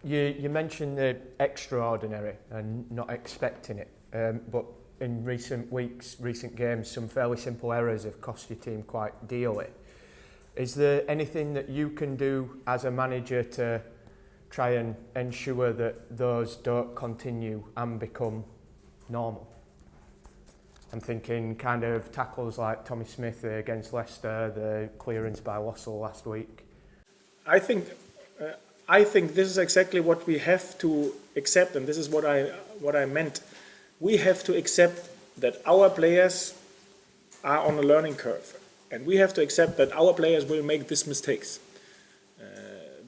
You mentioned the extraordinary and not expecting it, but in recent weeks, recent games, some fairly simple errors have cost your team quite dearly. Is there anything that you can do as a manager to try and ensure that those don't continue and become normal? I'm thinking kind of tackles like Tommy Smith against Leicester, the clearance by Wassell last week. I think this is exactly what we have to accept, and this is what I meant. We have to accept that our players are on a learning curve, and we have to accept that our players will make these mistakes.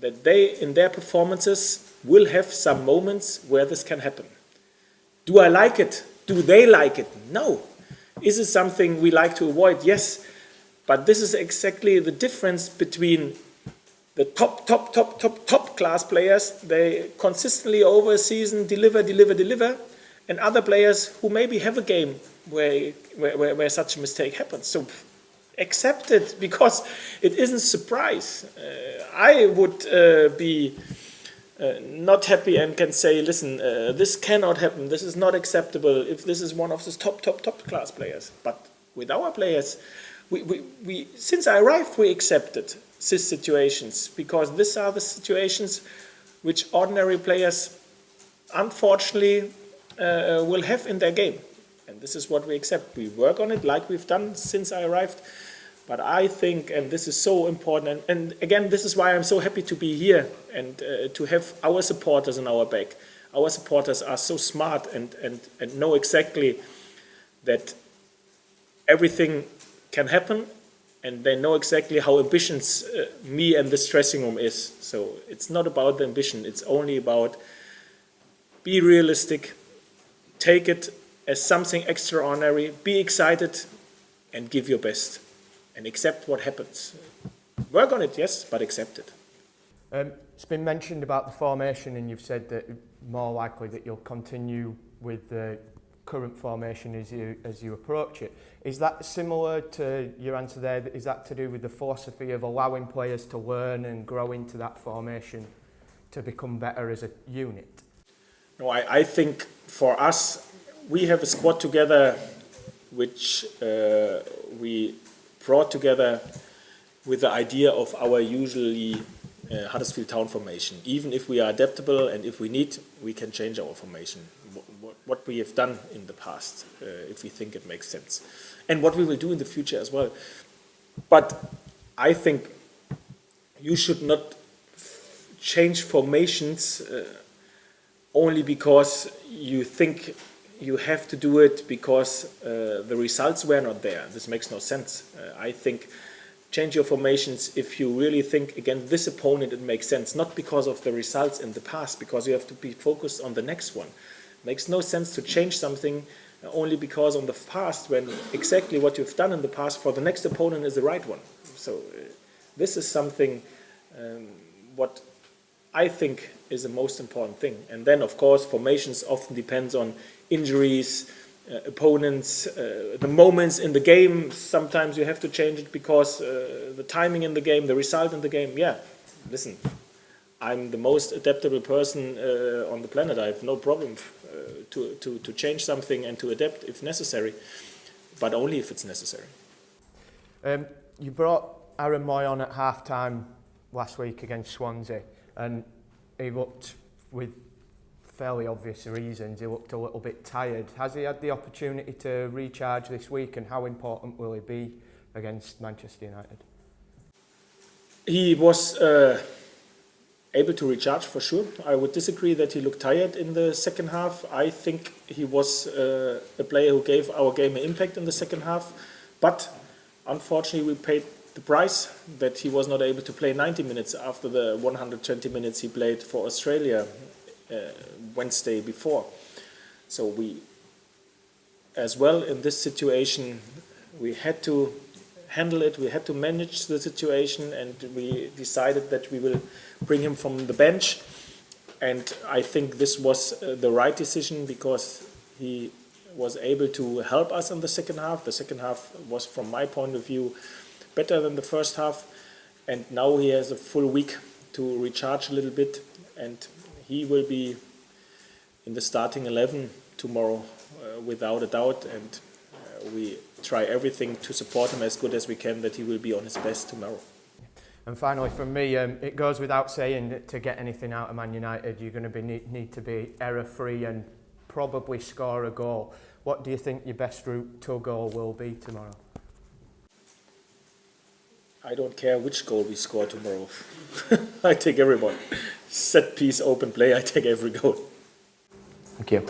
That they, in their performances, will have some moments where this can happen. Do I like it? Do they like it? No. Is it something we like to avoid? Yes. But this is exactly the difference between the top class players. They consistently over a season deliver, and other players who maybe have a game where such a mistake happens. So accept it, because it isn't a surprise. I would be not happy and can say, listen, this cannot happen, this is not acceptable if this is one of the top class players. But with our players, we since I arrived, we accepted these situations, because these are the situations which ordinary players unfortunately will have in their game. And this is what we accept. We work on it like we've done since I arrived. But I think, and this is so important, and again, this is why I'm so happy to be here and to have our supporters in our back. Our supporters are so smart and know exactly that everything can happen, and they know exactly how ambitious me and this dressing room is. So it's not about the ambition, it's only about be realistic, take it as something extraordinary, be excited and give your best. And accept what happens. Work on it, yes, but accept it. It's been mentioned about the formation, and you've said that more likely that you'll continue with the current formation as you approach it. Is that similar to your answer there? Is that to do with the philosophy of allowing players to learn and grow into that formation to become better as a unit? No, I think for us, we have a squad together which we brought together with the idea of our usually Huddersfield Town formation. Even if we are adaptable and if we need, we can change our formation. What we have done in the past, if we think it makes sense. And what we will do in the future as well. But I think you should not change formations only because you think you have to do it because the results were not there. This makes no sense. I think change your formations if you really think, again, this opponent, it makes sense. Not because of the results in the past, because you have to be focused on the next one. It makes no sense to change something only because on the past, when exactly what you've done in the past for the next opponent is the right one. So this is something what I think is the most important thing. And then, of course, formations often depends on injuries, opponents, the moments in the game. Sometimes you have to change it because the timing in the game, the result in the game. Yeah, listen, I'm the most adaptable person on the planet. I have no problem to change something and to adapt if necessary, but only if it's necessary. You brought Aaron Mooy on at half-time last week against Swansea, and he looked, with fairly obvious reasons, he looked a little bit tired. Has he had the opportunity to recharge this week, and how important will he be against Manchester United? He was able to recharge for sure. I would disagree that he looked tired in the second half. I think he was a player who gave our game an impact in the second half, but unfortunately we paid the price that he was not able to play 90 minutes after the 120 minutes he played for Australia Wednesday before. So we, as well in this situation, we had to handle it, we had to manage the situation, and we decided that we will bring him from the bench. And I think this was the right decision, because he was able to help us in the second half. The second half was, from my point of view, better than the first half, and now he has a full week to recharge a little bit, and he will be in the starting 11 tomorrow, without a doubt, and we try everything to support him as good as we can, that he will be on his best tomorrow. And finally, from me, it goes without saying that to get anything out of Man United, you're going to need to be error-free and probably score a goal. What do you think your best route to a goal will be tomorrow? I don't care which goal we score tomorrow. I take every one. Set piece, open play, I take every goal. Thank you.